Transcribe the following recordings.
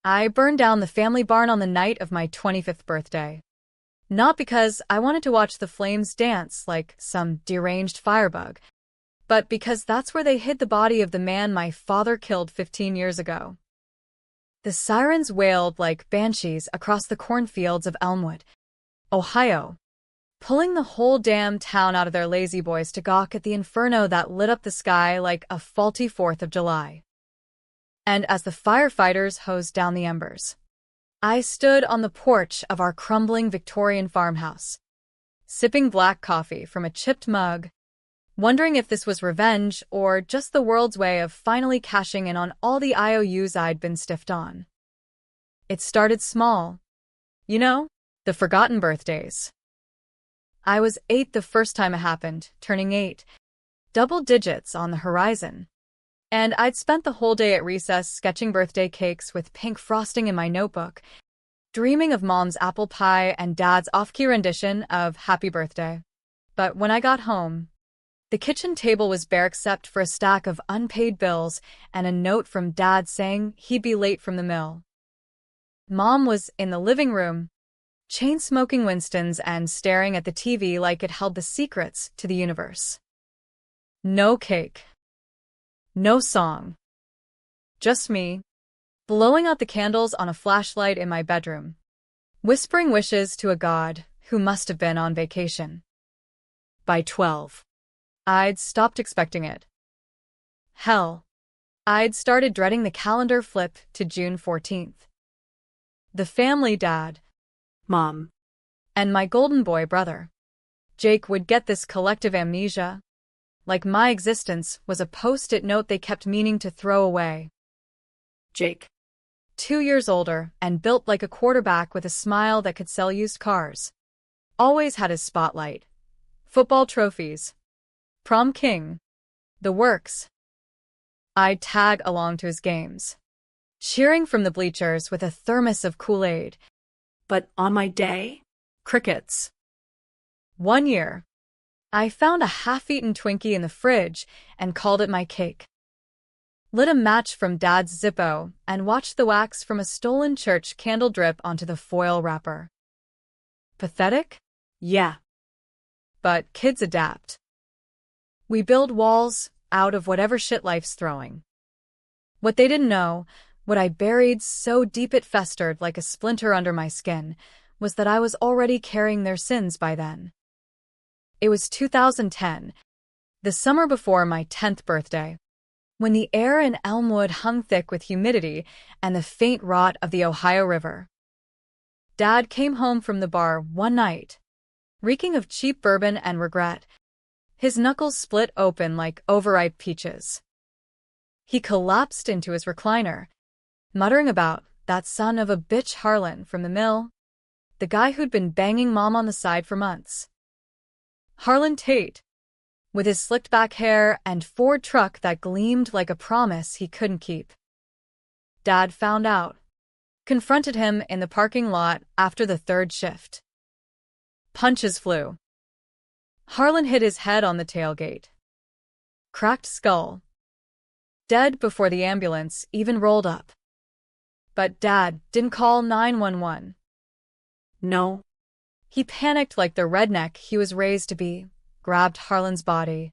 I burned down the family barn on the night of my 25th birthday. Not because I wanted to watch the flames dance like some deranged firebug, but because that's where they hid the body of the man my father killed 15 years ago. The sirens wailed like banshees across the cornfields of Elmwood, Ohio, pulling the whole damn town out of their lazy boys to gawk at the inferno that lit up the sky like a faulty 4th of July. And as the firefighters hosed down the embers, I stood on the porch of our crumbling Victorian farmhouse, sipping black coffee from a chipped mug, wondering if this was revenge or just the world's way of finally cashing in on all the IOUs I'd been stiffed on. It started small. You know, the forgotten birthdays. I was 8 the first time it happened, turning 8, double digits on the horizon. And I'd spent the whole day at recess sketching birthday cakes with pink frosting in my notebook, dreaming of Mom's apple pie and Dad's off-key rendition of Happy Birthday. But when I got home, the kitchen table was bare except for a stack of unpaid bills and a note from Dad saying he'd be late from the mill. Mom was in the living room, chain-smoking Winstons and staring at the TV like it held the secrets to the universe. No cake. No song. Just me, blowing out the candles on a flashlight in my bedroom, whispering wishes to a god who must have been on vacation. By 12, I'd stopped expecting it. Hell, I'd started dreading the calendar flip to June 14th. The family, Dad, Mom, and my golden boy brother, Jake, would get this collective amnesia, like my existence was a post-it note they kept meaning to throw away. Jake, 2 years older and built like a quarterback with a smile that could sell used cars, always had his spotlight. Football trophies, prom king, the works. I'd tag along to his games, cheering from the bleachers with a thermos of Kool-Aid. But on my day, crickets. One year, I found a half-eaten Twinkie in the fridge and called it my cake. Lit a match from Dad's Zippo and watched the wax from a stolen church candle drip onto the foil wrapper. Pathetic? Yeah. But kids adapt. We build walls out of whatever shit life's throwing. What they didn't know, what I buried so deep it festered like a splinter under my skin, was that I was already carrying their sins by then. It was 2010, the summer before my 10th birthday, when the air in Elmwood hung thick with humidity and the faint rot of the Ohio River. Dad came home from the bar one night, reeking of cheap bourbon and regret, his knuckles split open like overripe peaches. He collapsed into his recliner, muttering about that son of a bitch Harlan from the mill, the guy who'd been banging Mom on the side for months. Harlan Tate, with his slicked-back hair and Ford truck that gleamed like a promise he couldn't keep. Dad found out, confronted him in the parking lot after the 3rd shift. Punches flew. Harlan hit his head on the tailgate. Cracked skull. Dead before the ambulance even rolled up. But Dad didn't call 911. No. He panicked like the redneck he was raised to be, grabbed Harlan's body,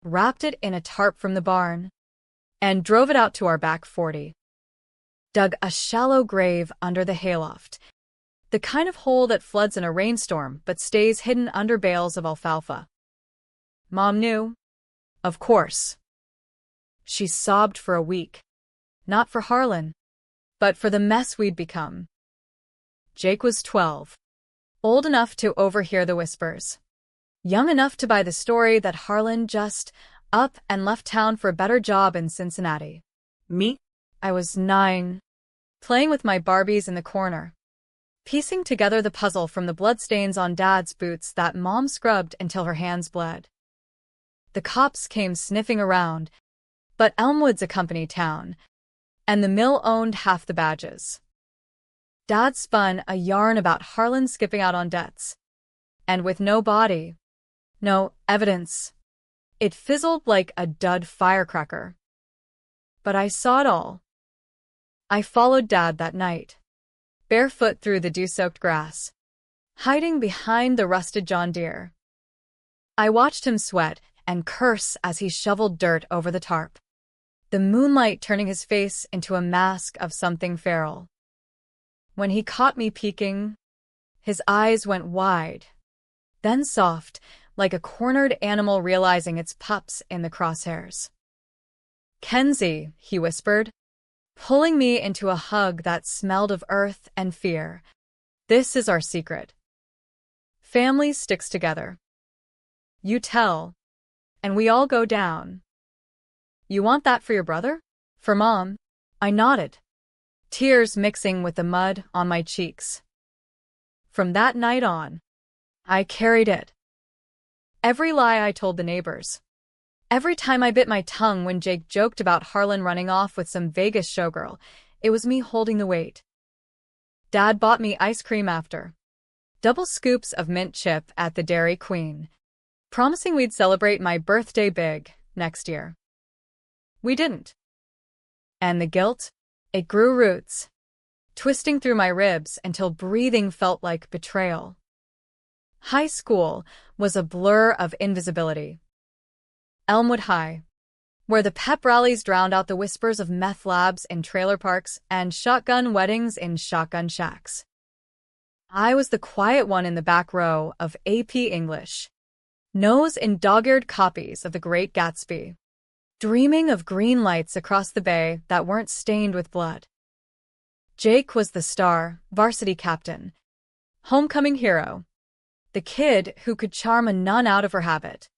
wrapped it in a tarp from the barn, and drove it out to our back 40. Dug a shallow grave under the hayloft, the kind of hole that floods in a rainstorm but stays hidden under bales of alfalfa. Mom knew. Of course. She sobbed for a week. Not for Harlan, but for the mess we'd become. Jake was 12. Old enough to overhear the whispers. Young enough to buy the story that Harlan just up and left town for a better job in Cincinnati. Me? I was 9, playing with my Barbies in the corner, piecing together the puzzle from the bloodstains on Dad's boots that Mom scrubbed until her hands bled. The cops came sniffing around, but Elmwood's a company town, and the mill owned half the badges. Dad spun a yarn about Harlan skipping out on debts. And with no body, no evidence, it fizzled like a dud firecracker. But I saw it all. I followed Dad that night, barefoot through the dew-soaked grass, hiding behind the rusted John Deere. I watched him sweat and curse as he shoveled dirt over the tarp, the moonlight turning his face into a mask of something feral. When he caught me peeking, his eyes went wide, then soft, like a cornered animal realizing its pups in the crosshairs. "Kenzie," he whispered, pulling me into a hug that smelled of earth and fear. "This is our secret. Family sticks together. You tell, and we all go down." "You want that for your brother? For Mom?" I nodded, tears mixing with the mud on my cheeks. From that night on, I carried it. Every lie I told the neighbors. Every time I bit my tongue when Jake joked about Harlan running off with some Vegas showgirl, it was me holding the weight. Dad bought me ice cream after. Double scoops of mint chip at the Dairy Queen, promising we'd celebrate my birthday big next year. We didn't. And the guilt? It grew roots, twisting through my ribs until breathing felt like betrayal. High school was a blur of invisibility. Elmwood High, where the pep rallies drowned out the whispers of meth labs in trailer parks and shotgun weddings in shotgun shacks. I was the quiet one in the back row of AP English, nose in dog-eared copies of The Great Gatsby, dreaming of green lights across the bay that weren't stained with blood. Jake was the star, varsity captain, homecoming hero, the kid who could charm a nun out of her habit.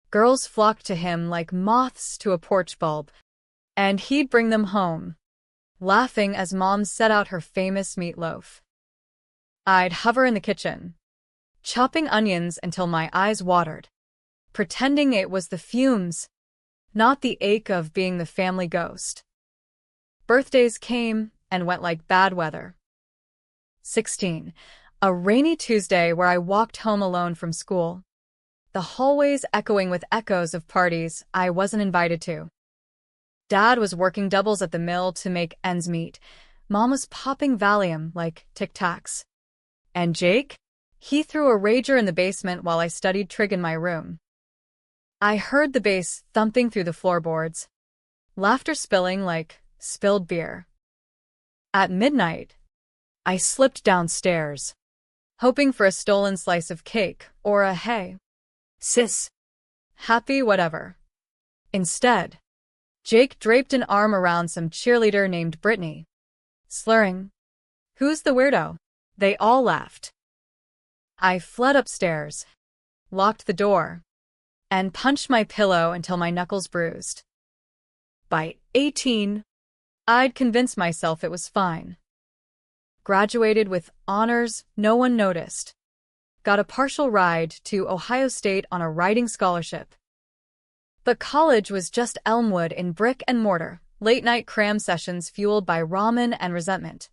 Girls flocked to him like moths to a porch bulb, and he'd bring them home, laughing as Mom set out her famous meatloaf. I'd hover in the kitchen, chopping onions until my eyes watered, pretending it was the fumes, not the ache of being the family ghost. Birthdays came and went like bad weather. 16. A rainy Tuesday where I walked home alone from school, the hallways echoing with echoes of parties I wasn't invited to. Dad was working doubles at the mill to make ends meet. Mom was popping Valium like Tic Tacs. And Jake? He threw a rager in the basement while I studied trig in my room. I heard the bass thumping through the floorboards, laughter spilling like spilled beer. At midnight, I slipped downstairs, hoping for a stolen slice of cake or a "hey, sis, happy whatever." Instead, Jake draped an arm around some cheerleader named Brittany, slurring, "Who's the weirdo?" They all laughed. I fled upstairs, locked the door, and punched my pillow until my knuckles bruised. By 18, I'd convinced myself it was fine. Graduated with honors, no one noticed. Got a partial ride to Ohio State on a writing scholarship. But college was just Elmwood in brick and mortar, late-night cram sessions fueled by ramen and resentment.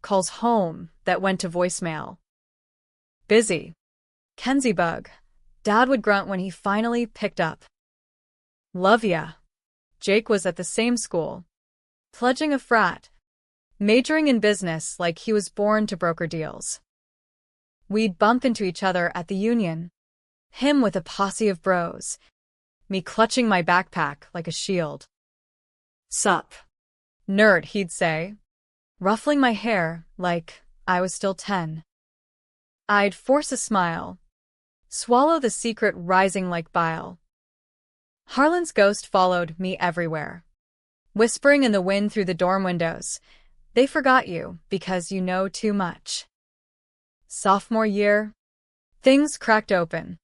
Calls home that went to voicemail. Busy. Kenzie bug, Dad would grunt when he finally picked up. Love ya. Jake was at the same school, pledging a frat, majoring in business like he was born to broker deals. We'd bump into each other at the Union, him with a posse of bros, me clutching my backpack like a shield. "Sup, nerd," he'd say, ruffling my hair like I was still 10. I'd force a smile, swallow the secret rising like bile. Harlan's ghost followed me everywhere, whispering in the wind through the dorm windows, "They forgot you because you know too much." Sophomore year, things cracked open.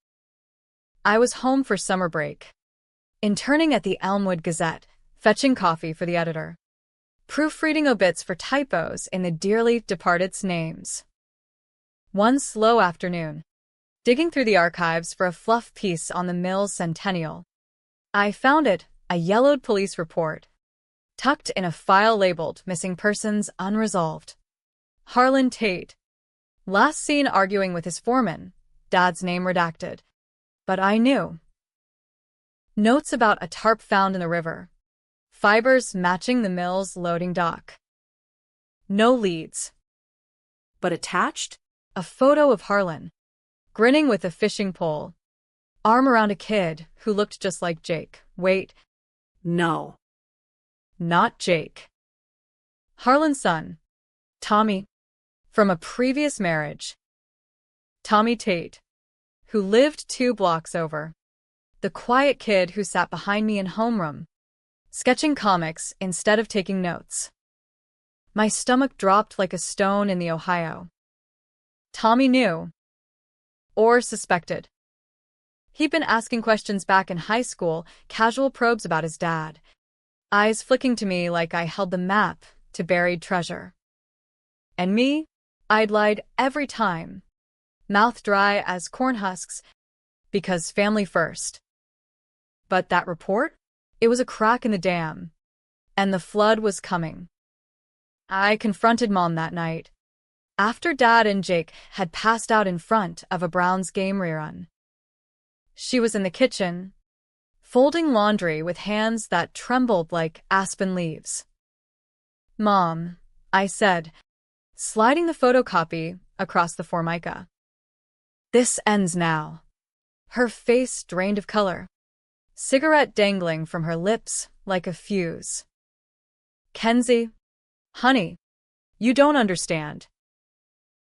I was home for summer break, interning at the Elmwood Gazette, fetching coffee for the editor, proofreading obits for typos in the dearly departed's names. One slow afternoon, digging through the archives for a fluff piece on the mill's centennial, I found it, a yellowed police report, tucked in a file labeled Missing Persons Unresolved. Harlan Tate, last seen arguing with his foreman, Dad's name redacted. But I knew. Notes about a tarp found in the river, fibers matching the mill's loading dock. No leads. But attached? A photo of Harlan, grinning with a fishing pole, arm around a kid who looked just like Jake. Wait. No. Not Jake. Harlan's son, Tommy, from a previous marriage. Tommy Tate, who lived 2 blocks over. The quiet kid who sat behind me in homeroom, sketching comics instead of taking notes. My stomach dropped like a stone in the Ohio. Tommy knew. Or suspected. He'd been asking questions back in high school, casual probes about his dad, eyes flicking to me like I held the map to buried treasure. And me? I'd lied every time, mouth dry as corn husks, because family first. But that report? It was a crack in the dam, and the flood was coming. I confronted Mom that night, after Dad and Jake had passed out in front of a Browns game rerun. She was in the kitchen, folding laundry with hands that trembled like aspen leaves. "Mom," I said, sliding the photocopy across the Formica. "This ends now." Her face drained of color, cigarette dangling from her lips like a fuse. "Kenzie, honey, you don't understand.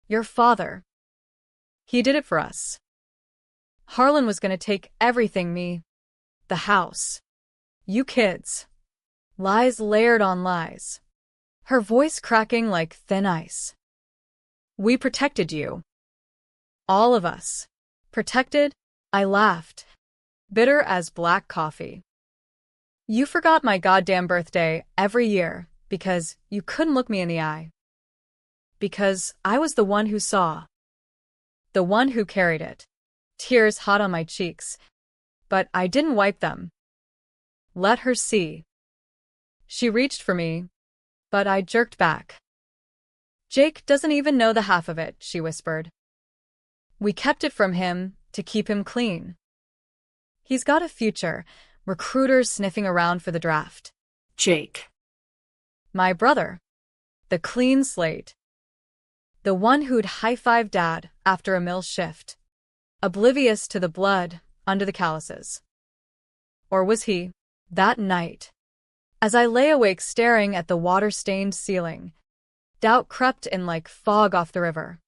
Your father, he did it for us. Harlan was going to take everything, me, the house, you kids." Lies layered on lies, her voice cracking like thin ice. "We protected you. All of us. Protected?" I laughed, bitter as black coffee. "You forgot my goddamn birthday every year because you couldn't look me in the eye. Because I was the one who saw. The one who carried it. Tears hot on my cheeks. But I didn't wipe them. Let her see." She reached for me, but I jerked back. "Jake doesn't even know the half of it," she whispered. "We kept it from him to keep him clean. He's got a future, recruiters sniffing around for the draft." Jake. My brother. The clean slate. The one who'd high-five Dad after a mill shift, oblivious to the blood under the calluses. Or was he? That night, as I lay awake staring at the water-stained ceiling, doubt crept in like fog off the river.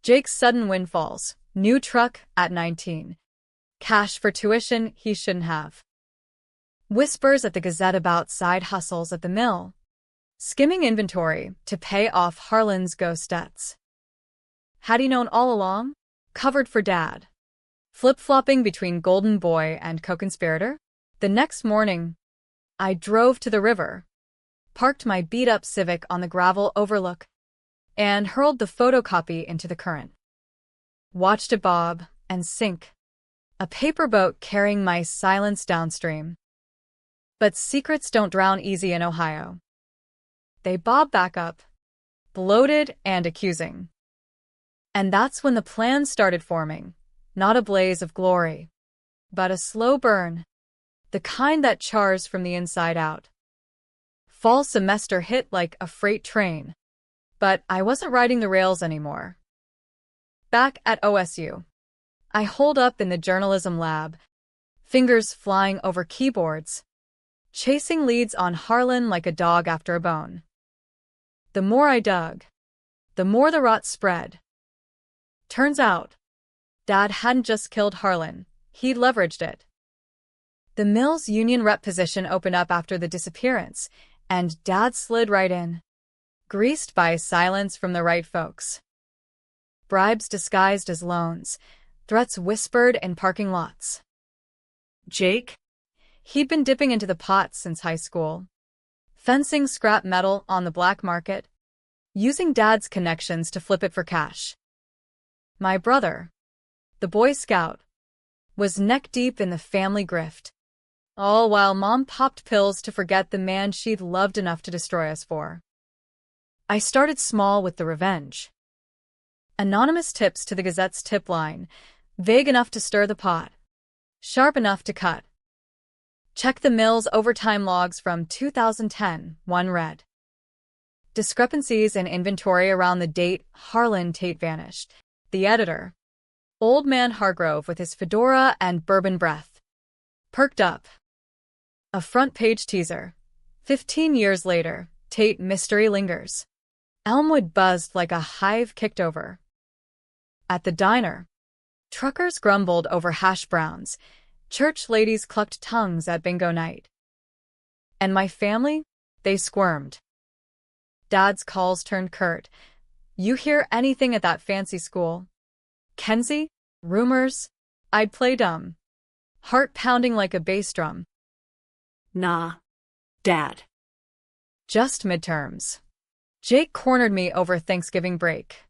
Jake's sudden windfalls, new truck at 19, cash for tuition he shouldn't have. Whispers at the Gazette about side hustles at the mill, skimming inventory to pay off Harlan's ghost debts. Had he known all along? Covered for Dad. Flip-flopping between golden boy and co-conspirator? The next morning, I drove to the river, parked my beat-up Civic on the gravel overlook, and hurled the photocopy into the current. Watched it bob and sink, a paper boat carrying my silence downstream. But secrets don't drown easy in Ohio. They bob back up, bloated and accusing. And that's when the plan started forming, not a blaze of glory, but a slow burn, the kind that chars from the inside out. Fall semester hit like a freight train, but I wasn't riding the rails anymore. Back at OSU, I holed up in the journalism lab, fingers flying over keyboards, chasing leads on Harlan like a dog after a bone. The more I dug, the more the rot spread. Turns out, Dad hadn't just killed Harlan, he'd leveraged it. The mill's union rep position opened up after the disappearance, and Dad slid right in, greased by silence from the right folks. Bribes disguised as loans, threats whispered in parking lots. Jake? He'd been dipping into the pot since high school, fencing scrap metal on the black market, using Dad's connections to flip it for cash. My brother, the Boy Scout, was neck-deep in the family grift, all while Mom popped pills to forget the man she'd loved enough to destroy us for. I started small with the revenge. Anonymous tips to the Gazette's tip line, vague enough to stir the pot, sharp enough to cut. Check the mill's overtime logs from 2010, one read. Discrepancies in inventory around the date Harlan Tate vanished. The editor, Old Man Hargrove with his fedora and bourbon breath, perked up. A front-page teaser. 15 years later, Tate mystery lingers. Elmwood buzzed like a hive kicked over. At the diner, truckers grumbled over hash browns. Church ladies clucked tongues at bingo night. And my family? They squirmed. Dad's calls turned curt. You hear anything at that fancy school? Kenzie? Rumors? I'd play dumb. Heart pounding like a bass drum. Nah, Dad. Just midterms. Jake cornered me over Thanksgiving break,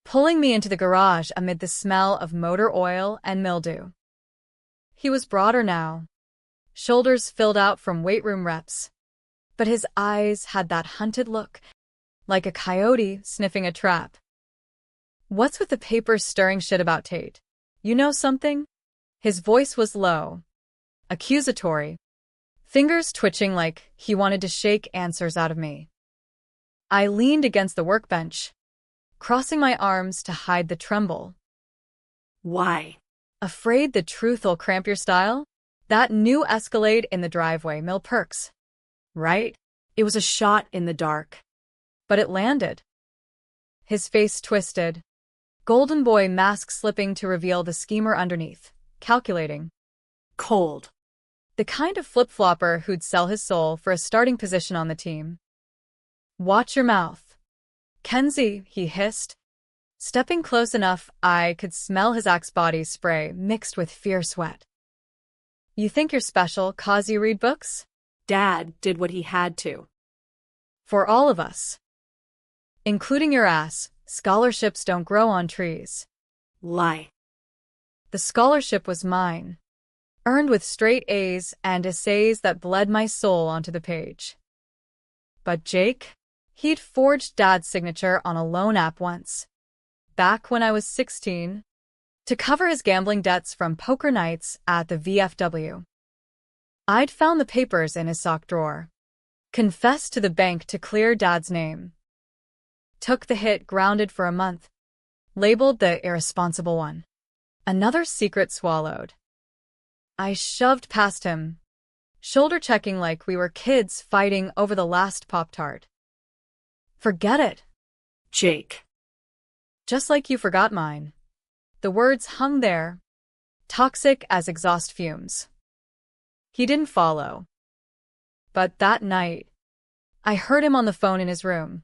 pulling me into the garage amid the smell of motor oil and mildew. He was broader now, shoulders filled out from weight room reps, but his eyes had that hunted look, like a coyote sniffing a trap. What's with the papers stirring shit about Tate? You know something? His voice was low, accusatory, fingers twitching like he wanted to shake answers out of me. I leaned against the workbench, crossing my arms to hide the tremble. Why? Afraid the truth'll cramp your style? That new Escalade in the driveway, Mill Perks. Right? It was a shot in the dark. But it landed. His face twisted, golden boy mask slipping to reveal the schemer underneath, calculating. Cold. The kind of flip-flopper who'd sell his soul for a starting position on the team. Watch your mouth. Kenzie, he hissed. Stepping close enough, I could smell his Axe body spray mixed with fierce sweat. You think you're special 'cause you read books? Dad did what he had to. For all of us. Including your ass, scholarships don't grow on trees. Lie. The scholarship was mine, earned with straight A's and essays that bled my soul onto the page. But Jake? He'd forged Dad's signature on a loan app once, back when I was 16, to cover his gambling debts from poker nights at the VFW. I'd found the papers in his sock drawer, confessed to the bank to clear Dad's name. Took the hit, grounded for a month, labeled the irresponsible one. Another secret swallowed. I shoved past him, shoulder-checking like we were kids fighting over the last Pop-Tart. Forget it. Jake. Just like you forgot mine. The words hung there, toxic as exhaust fumes. He didn't follow. But that night, I heard him on the phone in his room.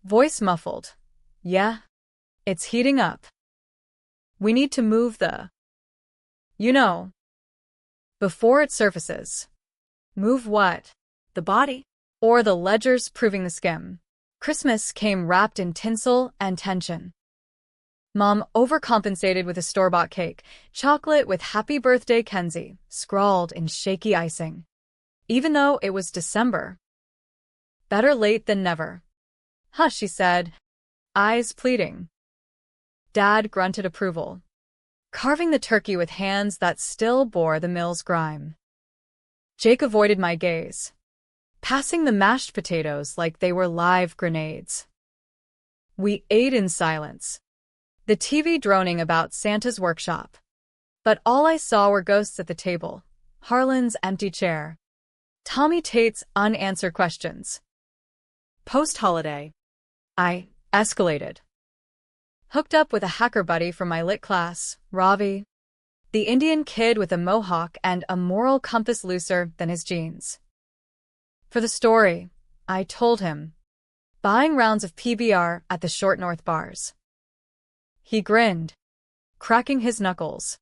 Voice muffled. Yeah, it's heating up. We need to move the... You know. Before it surfaces. Move what? The body? Or the ledgers proving the skim. Christmas came wrapped in tinsel and tension. Mom overcompensated with a store-bought cake, chocolate with Happy Birthday Kenzie, scrawled in shaky icing. Even though it was December. Better late than never. Hush, she said, eyes pleading. Dad grunted approval, carving the turkey with hands that still bore the mill's grime. Jake avoided my gaze, passing the mashed potatoes like they were live grenades. We ate in silence, the TV droning about Santa's workshop. But all I saw were ghosts at the table, Harlan's empty chair, Tommy Tate's unanswered questions. Post-holiday, I escalated. Hooked up with a hacker buddy from my lit class, Ravi, the Indian kid with a mohawk and a moral compass looser than his jeans. For the story, I told him, buying rounds of PBR at the Short North bars. He grinned, cracking his knuckles.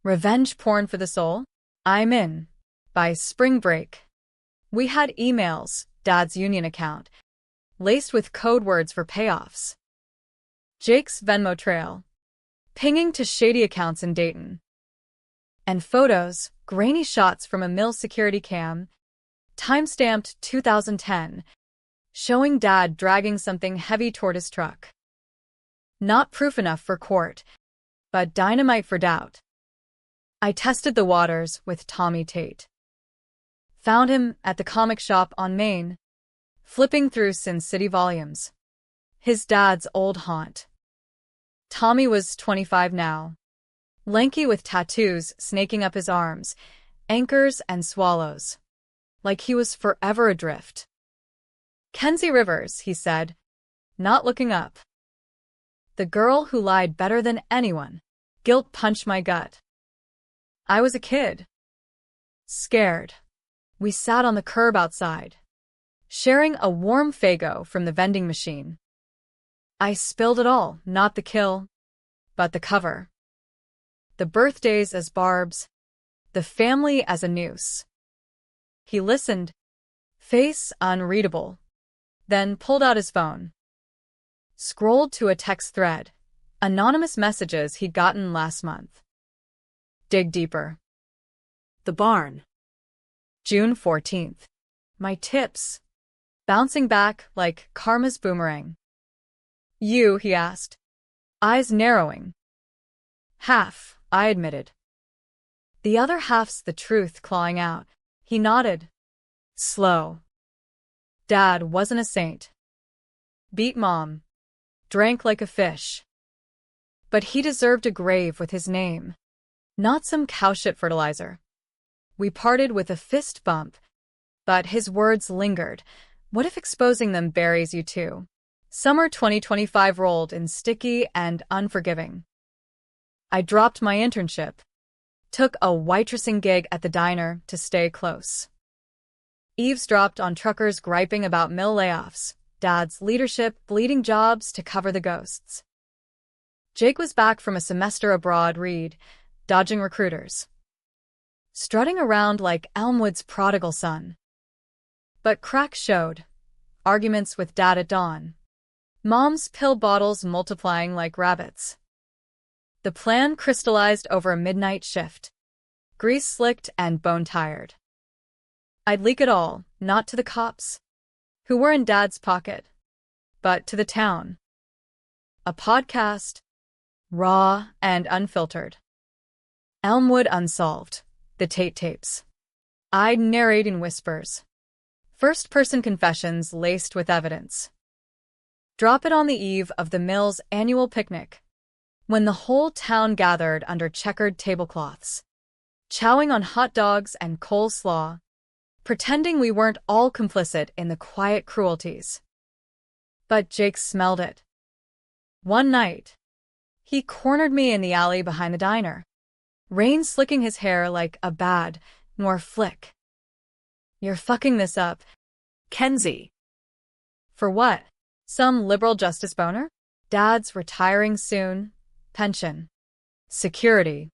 Revenge porn for the soul? I'm in. By spring break. We had emails, Dad's union account, laced with code words for payoffs. Jake's Venmo trail, pinging to shady accounts in Dayton. And photos, grainy shots from a mill security cam, time-stamped 2010, showing Dad dragging something heavy toward his truck. Not proof enough for court, but dynamite for doubt. I tested the waters with Tommy Tate. Found him at the comic shop on Main, flipping through Sin City volumes. His dad's old haunt. Tommy was 25 now. Lanky with tattoos snaking up his arms, anchors and swallows. Like he was forever adrift. "Kenzie Rivers," he said, not looking up. "The girl who lied better than anyone." Guilt punched my gut. I was a kid. Scared. We sat on the curb outside, sharing a warm Faygo from the vending machine. I spilled it all, not the kill, but the cover. The birthdays as barbs, the family as a noose. He listened, face unreadable, then pulled out his phone. Scrolled to a text thread, anonymous messages he'd gotten last month. Dig deeper. The barn. June 14th. My tips. Bouncing back like karma's boomerang. "You?" he asked, eyes narrowing. "Half," I admitted. "The other half's the truth clawing out." He nodded. Slow. Dad wasn't a saint. Beat Mom. Drank like a fish. But he deserved a grave with his name, not some cowshit fertilizer. We parted with a fist bump, but his words lingered. What if exposing them buries you too? Summer 2025 rolled in sticky and unforgiving. I dropped my internship, took a waitressing gig at the diner to stay close. Eavesdropped on truckers griping about mill layoffs, Dad's leadership bleeding jobs to cover the ghosts. Jake was back from a semester abroad read, dodging recruiters. Strutting around like Elmwood's prodigal son. But cracks showed. Arguments with Dad at dawn. Mom's pill bottles multiplying like rabbits. The plan crystallized over a midnight shift. Grease-slicked and bone-tired. I'd leak it all, not to the cops, who were in Dad's pocket, but to the town. A podcast, raw and unfiltered. Elmwood Unsolved, the Tate tapes. I'd narrate in whispers. First-person confessions laced with evidence. Drop it on the eve of the mill's annual picnic, when the whole town gathered under checkered tablecloths, chowing on hot dogs and coleslaw, pretending we weren't all complicit in the quiet cruelties. But Jake smelled it. One night, he cornered me in the alley behind the diner, rain slicking his hair like a bad noir flick. "You're fucking this up." Kenzie. "For what? Some liberal justice boner?" "Dad's retiring soon. Pension. Security.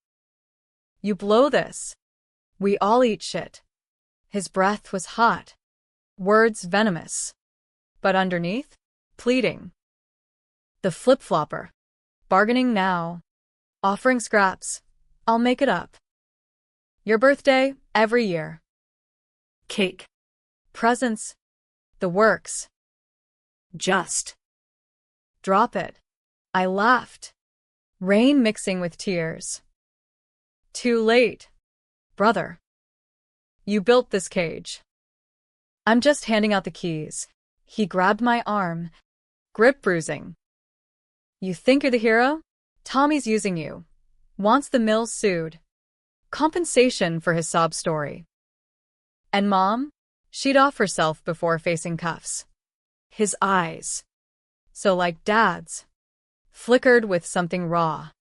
You blow this. We all eat shit." His breath was hot, words venomous, but underneath, pleading. The flip-flopper. Bargaining now. Offering scraps. "I'll make it up. Your birthday, every year." Cake. Presents. The works. Just. "Drop it." I laughed. Rain mixing with tears. "Too late, brother. You built this cage." I'm just handing out the keys. He grabbed my arm, grip bruising. "You think you're the hero? Tommy's using you. Wants the mill sued. Compensation for his sob story. And Mom? She'd off herself before facing cuffs." His eyes, so like Dad's, flickered with something raw.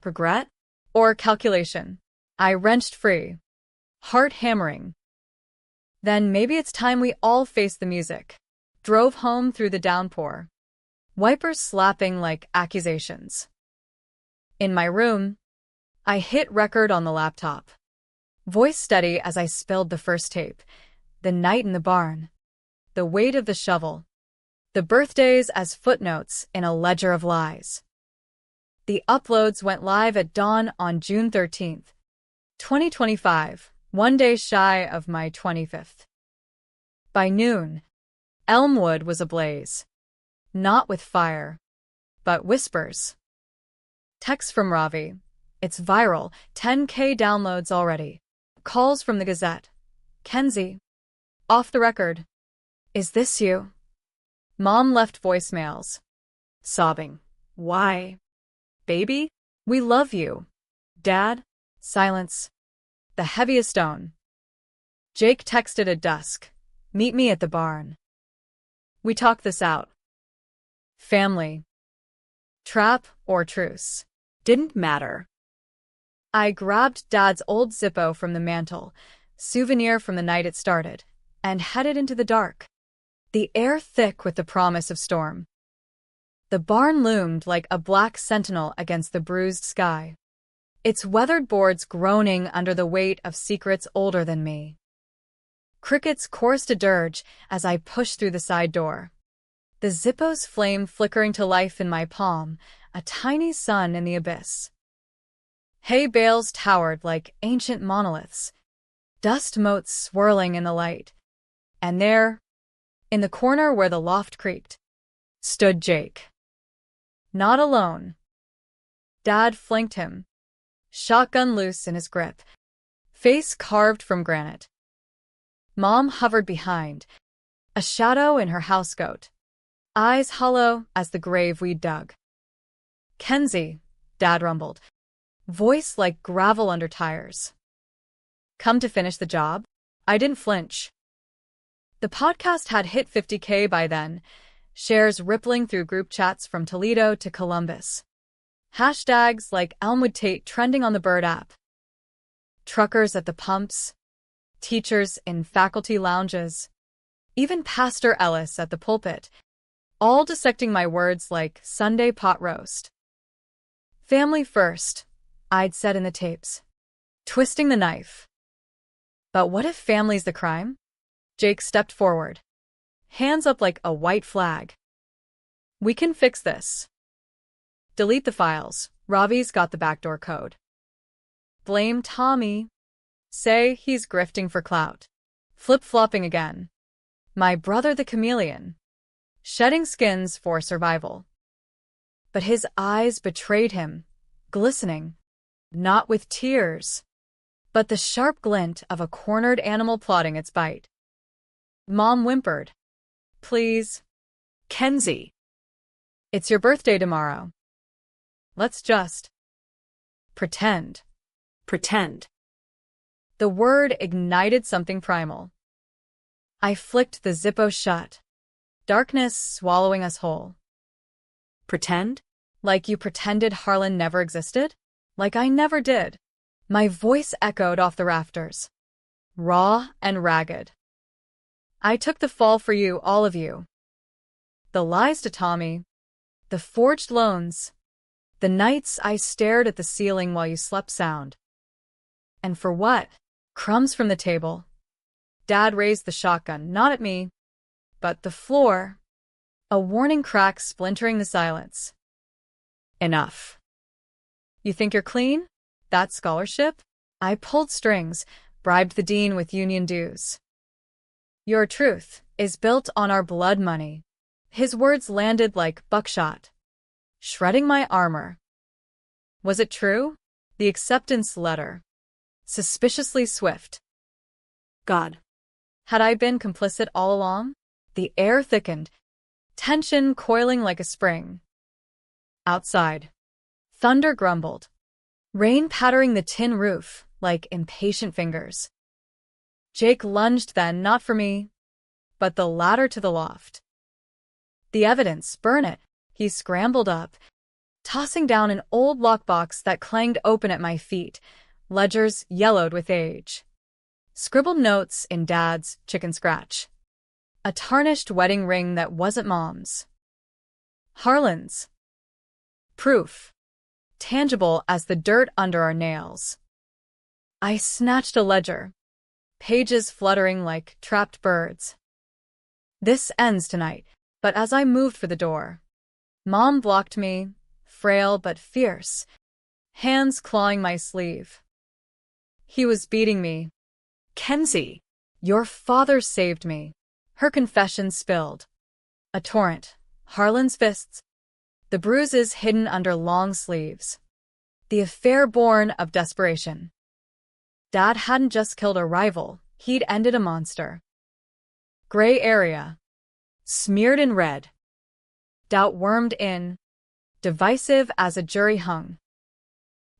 Regret? Or calculation? I wrenched free, heart hammering. "Then maybe it's time we all face the music." Drove home through the downpour, wipers slapping like accusations. In my room, I hit record on the laptop, voice steady as I spilled the first tape. The night in the barn, the weight of the shovel, the birthdays as footnotes in a ledger of lies. The uploads went live at dawn on June 13th, 2025, one day shy of my 25th. By noon, Elmwood was ablaze. Not with fire, but whispers. Text from Ravi. "It's viral, 10K downloads already." Calls from the Gazette. Kenzie. Off the record. Is this you? Mom left voicemails. Sobbing. Why? Baby? We love you. Dad? Silence. The heaviest stone. Jake texted at dusk. Meet me at the barn. We talk this out. Family. Trap or truce. Didn't matter. I grabbed Dad's old Zippo from the mantel, souvenir from the night it started, and headed into the dark. The air thick with the promise of storm. The barn loomed like a black sentinel against the bruised sky, its weathered boards groaning under the weight of secrets older than me. Crickets chorused a dirge as I pushed through the side door. The Zippo's flame flickering to life in my palm, a tiny sun in the abyss. Hay bales towered like ancient monoliths, dust motes swirling in the light. And there, in the corner where the loft creaked, stood Jake. Not alone. Dad flanked him, shotgun loose in his grip, face carved from granite. Mom hovered behind, a shadow in her housecoat, eyes hollow as the grave we'd dug. Kenzie, Dad rumbled, voice like gravel under tires. Come to finish the job? I didn't flinch. The podcast had hit 50K by then, shares rippling through group chats from Toledo to Columbus. Hashtags like Elmwood Tate trending on the Bird app. Truckers at the pumps, teachers in faculty lounges, even Pastor Ellis at the pulpit, all dissecting my words like Sunday pot roast. Family first, I'd said in the tapes, twisting the knife. But what if family's the crime? Jake stepped forward, hands up like a white flag. We can fix this. Delete the files. Ravi's got the backdoor code. Blame Tommy. Say he's grifting for clout. Flip-flopping again. My brother the chameleon. Shedding skins for survival. But his eyes betrayed him, glistening, not with tears, but the sharp glint of a cornered animal plotting its bite. Mom whimpered. Please. Kenzie. It's your birthday tomorrow. Let's just pretend. Pretend. The word ignited something primal. I flicked the Zippo shut, darkness swallowing us whole. Pretend? Like you pretended Harlan never existed? Like I never did. My voice echoed off the rafters, raw and ragged. I took the fall for you, all of you. The lies to Tommy, the forged loans, the nights I stared at the ceiling while you slept sound. And for what? Crumbs from the table. Dad raised the shotgun, not at me, but the floor, a warning crack splintering the silence. Enough. You think you're clean? That scholarship? I pulled strings, bribed the dean with union dues. Your truth is built on our blood money. His words landed like buckshot, shredding my armor. Was it true? The acceptance letter. Suspiciously swift. God. Had I been complicit all along? The air thickened, tension coiling like a spring. Outside, thunder grumbled, rain pattering the tin roof like impatient fingers. Jake lunged then, not for me, but the ladder to the loft. The evidence, burn it. He scrambled up, tossing down an old lockbox that clanged open at my feet, ledgers yellowed with age. Scribbled notes in Dad's chicken scratch. A tarnished wedding ring that wasn't Mom's. Harlan's. Proof. Tangible as the dirt under our nails. I snatched a ledger, pages fluttering like trapped birds. This ends tonight, but as I moved for the door, Mom blocked me, frail but fierce, hands clawing my sleeve. He was beating me. Kenzie. Your father saved me. Her confession spilled. A torrent. Harlan's fists. The bruises hidden under long sleeves. The affair born of desperation. Dad hadn't just killed a rival, He'd ended a monster. Gray area. Smeared in red. Doubt wormed in. Divisive as a jury hung.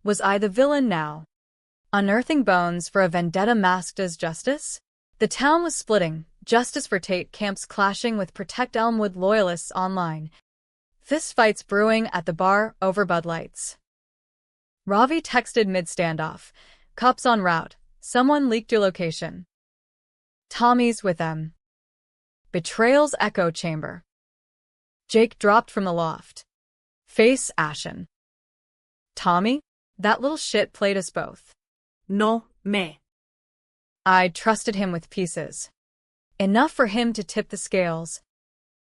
Was I the villain now? Unearthing bones for a vendetta masked as justice? The town was splitting, Justice for Tate camps clashing with Protect Elmwood loyalists online. Fistfights brewing at the bar over Bud Lights. Ravi texted mid-standoff. Cops en route. Someone leaked your location. Tommy's with them. Betrayal's echo chamber. Jake dropped from the loft. Face ashen. Tommy? That little shit played us both. No me. I trusted him with pieces. Enough for him to tip the scales.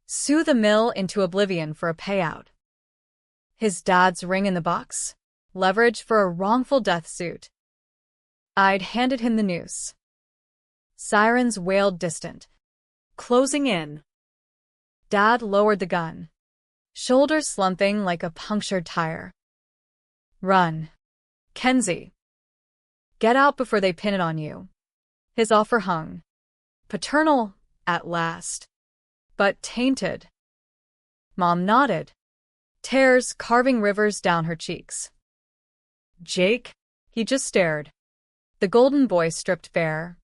Sue the mill into oblivion for a payout. His dad's ring in the box? Leverage for a wrongful death suit. I'd handed him the noose. Sirens wailed distant. Closing in. Dad lowered the gun. Shoulders slumping like a punctured tire. Run. Kenzie. Get out before they pin it on you. His offer hung. Paternal, at last. But tainted. Mom nodded. Tears carving rivers down her cheeks. Jake? He just stared. The golden boy stripped bare.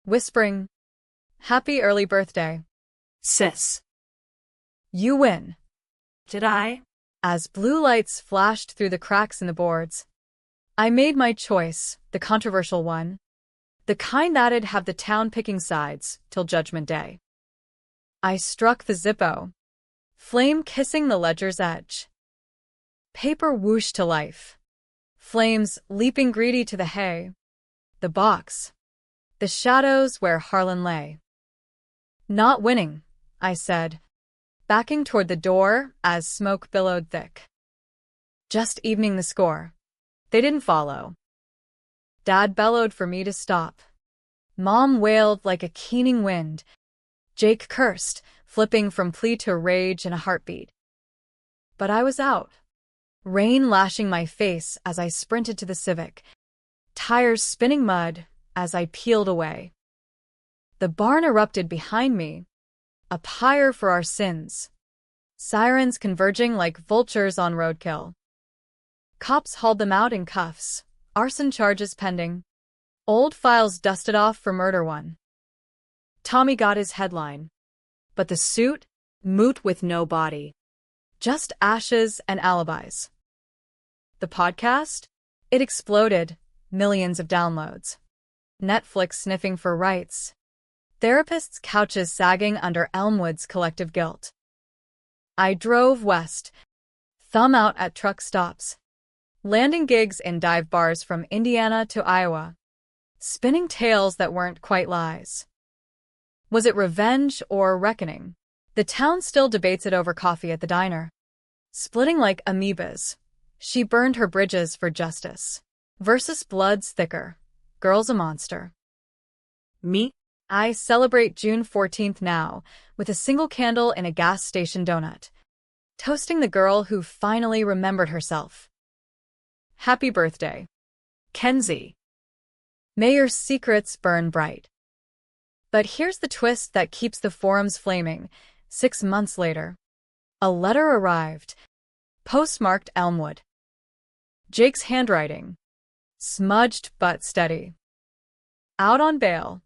Whispering, "Happy early birthday." Sis. You win. Did I? As blue lights flashed through the cracks in the boards. I made my choice, the controversial one. The kind that'd have the town picking sides till Judgment Day. I struck the Zippo. Flame kissing the ledger's edge. Paper whooshed to life. Flames leaping greedy to the hay. The box. The shadows where Harlan lay. Not winning, I said, backing toward the door as smoke billowed thick. Just evening the score. They didn't follow. Dad bellowed for me to stop. Mom wailed like a keening wind. Jake cursed, flipping from plea to rage in a heartbeat. But I was out. Rain lashing my face as I sprinted to the Civic. Tires spinning mud as I peeled away. The barn erupted behind me. A pyre for our sins. Sirens converging like vultures on roadkill. Cops hauled them out in cuffs. Arson charges pending. Old files dusted off for murder one. Tommy got his headline. But the suit? Moot with no body. Just ashes and alibis. The podcast? It exploded. Millions of downloads. Netflix sniffing for rights. Therapists' couches sagging under Elmwood's collective guilt. I drove west. Thumb out at truck stops. Landing gigs in dive bars from Indiana to Iowa. Spinning tales that weren't quite lies. Was it revenge or reckoning? The town still debates it over coffee at the diner. Splitting like amoebas. She burned her bridges for justice. Versus blood's thicker. Girl's a monster. Me? I celebrate June 14th now, with a single candle in a gas station donut. Toasting the girl who finally remembered herself. Happy birthday, Kenzie. May your secrets burn bright. But here's the twist that keeps the forums flaming. 6 months later, a letter arrived. Postmarked Elmwood. Jake's handwriting. Smudged but steady. Out on bail.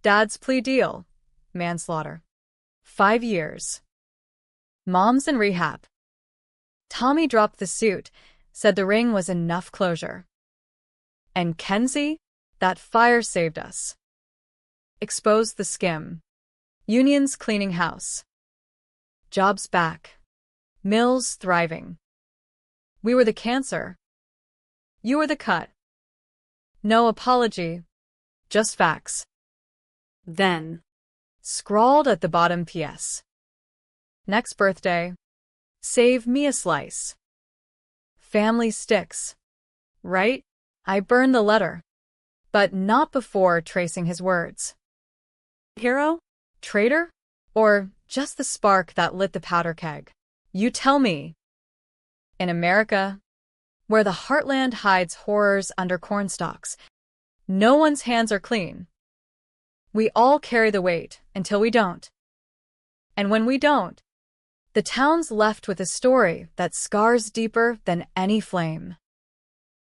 Dad's plea deal. Manslaughter. 5 years. Mom's in rehab. Tommy dropped the suit, said the ring was enough closure. And Kenzie? That fire saved us. Exposed the skim. Unions cleaning house. Jobs back. Mills thriving. We were the cancer. You were the cut. No apology. Just facts. Then. Scrawled at the bottom PS. Next birthday. Save me a slice. Family sticks. Right? I burned the letter. But not before tracing his words. Hero? Traitor? Or just the spark that lit the powder keg? You tell me. In America, where the heartland hides horrors under cornstalks, no one's hands are clean. We all carry the weight until we don't. And when we don't, the town's left with a story that scars deeper than any flame.